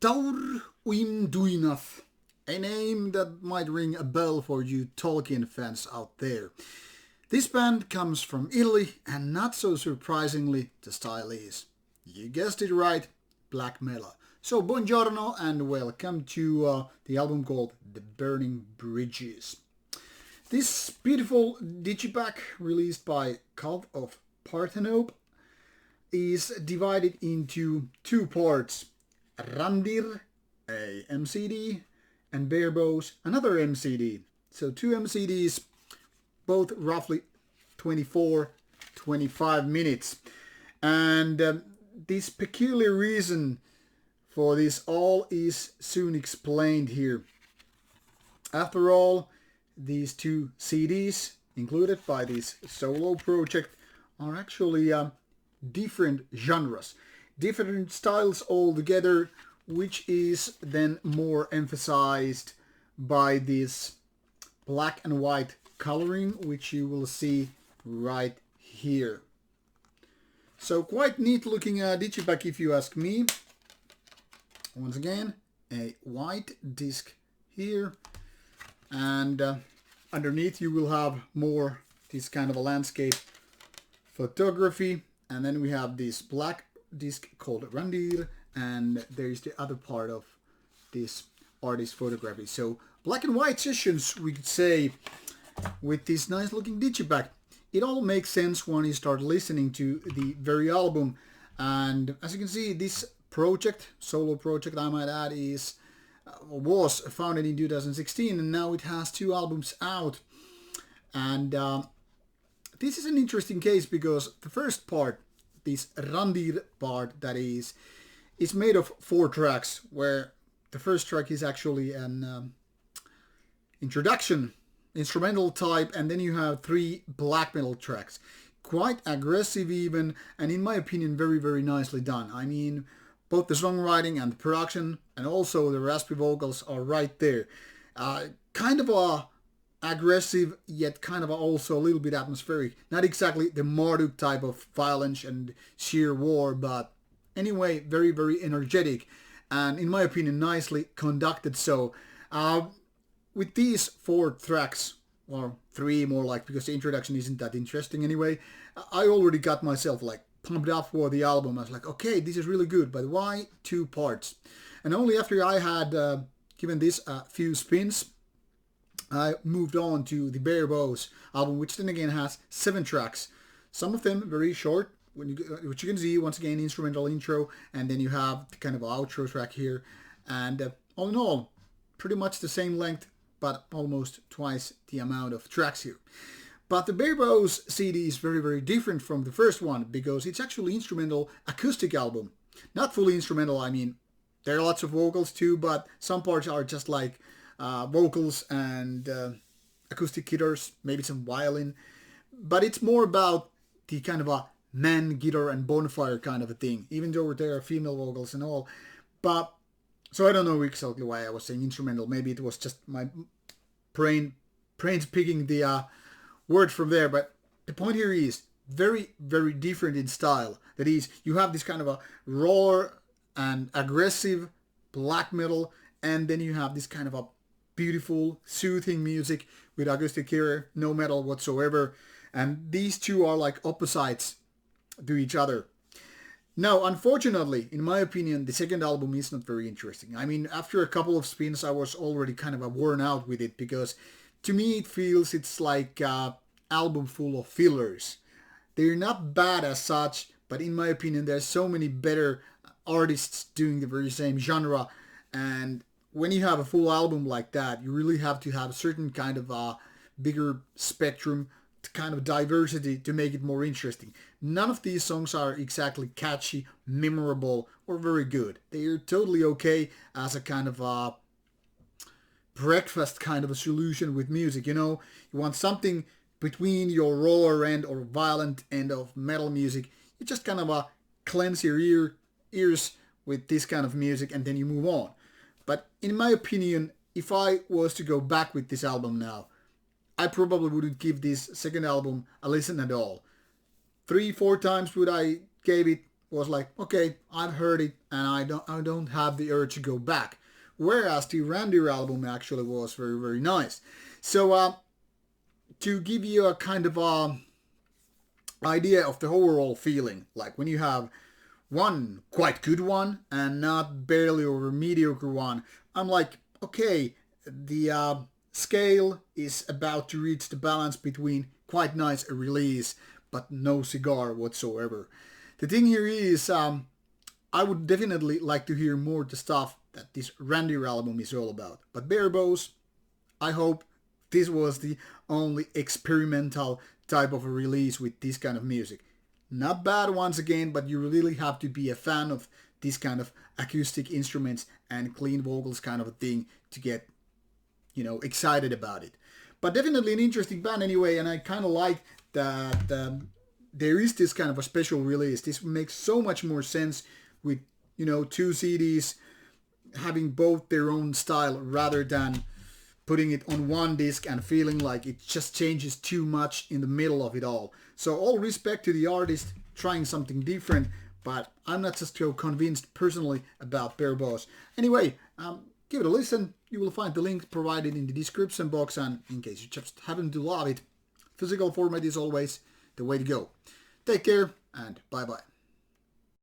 Taur-im-Duinath, a name that might ring a bell for you Tolkien fans out there. This band comes from Italy, and not so surprisingly, the style is, you guessed it right, black metal. So buongiorno and welcome to the album called The Burning Bridges. This beautiful digipack released by Cult of Parthenope is divided into two parts. Randir, a MCD, and Boughs, another MCD. So two MCDs, both roughly 24-25 minutes. And this peculiar reason for this all is soon explained here. After all, these two CDs included by this solo project are actually different genres, different styles altogether, which is then more emphasized by this black and white coloring, which you will see right here. So quite neat looking digipack if you ask me. Once again, a white disc here, and underneath you will have more this kind of a landscape photography, and then we have this black disc called Randir, and there is the other part of this artist photography. So black and white sessions, we could say, with this nice looking digipack. It all makes sense when you start listening to the very album. And as you can see, this project, solo project I might add, was founded in 2016, and now it has two albums out. And this is an interesting case because the first part, this Randir part, that is made of 4 tracks, where the first track is actually an introduction, instrumental type, and then you have 3 black metal tracks. Quite aggressive even, and in my opinion very, very nicely done. I mean, both the songwriting and the production, and also the raspy vocals are right there. Kind of a aggressive, yet kind of also a little bit atmospheric. Not exactly the Marduk type of violence and sheer war, but anyway, very, very energetic, and in my opinion, nicely conducted. So, with these 4 tracks, or 3 more like, because the introduction isn't that interesting anyway, I already got myself like pumped up for the album. I was like, okay, this is really good, but why 2 parts? And only after I had given this a few spins, I moved on to the Boughs album, which then again has 7 tracks. Some of them very short, which you can see, once again, instrumental intro, and then you have the kind of outro track here. And all in all, pretty much the same length, but almost twice the amount of tracks here. But the Boughs CD is very, very different from the first one, because it's actually instrumental acoustic album. Not fully instrumental, I mean, there are lots of vocals too, but some parts are just like vocals and acoustic guitars, maybe some violin. But it's more about the kind of a man guitar and bonfire kind of a thing, even though there are female vocals and all. But so I don't know exactly why I was saying instrumental. Maybe it was just my brains picking the word from there. But the point here is very, very different in style. That is, you have this kind of a raw and aggressive black metal, and then you have this kind of a beautiful, soothing music with acoustic guitar, no metal whatsoever. And these two are like opposites to each other. Now, unfortunately, in my opinion, the second album is not very interesting. I mean, after a couple of spins, I was already kind of worn out with it, because to me it feels it's like an album full of fillers. They're not bad as such, but in my opinion, there's so many better artists doing the very same genre. And when you have a full album like that, you really have to have a certain kind of a bigger spectrum, kind of diversity, to make it more interesting. None of these songs are exactly catchy, memorable, or very good. They are totally okay as a kind of a breakfast kind of a solution with music. You know, you want something between your rawer end or violent end of metal music. You just kind of cleanse your ears with this kind of music, and then you move on. But in my opinion, if I was to go back with this album now, I probably wouldn't give this second album a listen at all. 3-4 times would I gave it, was like, okay, I've heard it and I don't have the urge to go back. Whereas the Randir album actually was very, very nice. So to give you a kind of idea of the overall feeling, like when you have one quite good one and not barely or mediocre one, I'm like, okay, the scale is about to reach the balance between quite nice a release but no cigar whatsoever. The thing here is, I would definitely like to hear more of the stuff that this Randir album is all about. But bare bones, I hope this was the only experimental type of a release with this kind of music. Not bad once again, but you really have to be a fan of this kind of acoustic instruments and clean vocals kind of a thing to get, excited about it. But definitely an interesting band anyway, and I kind of like that there is this kind of a special release. This makes so much more sense with, two CDs having both their own style rather than putting it on one disc and feeling like it just changes too much in the middle of it all. So all respect to the artist trying something different, but I'm not just so convinced personally about bare bones. Anyway, give it a listen. You will find the link provided in the description box, and in case you just happen to love it, physical format is always the way to go. Take care and bye bye.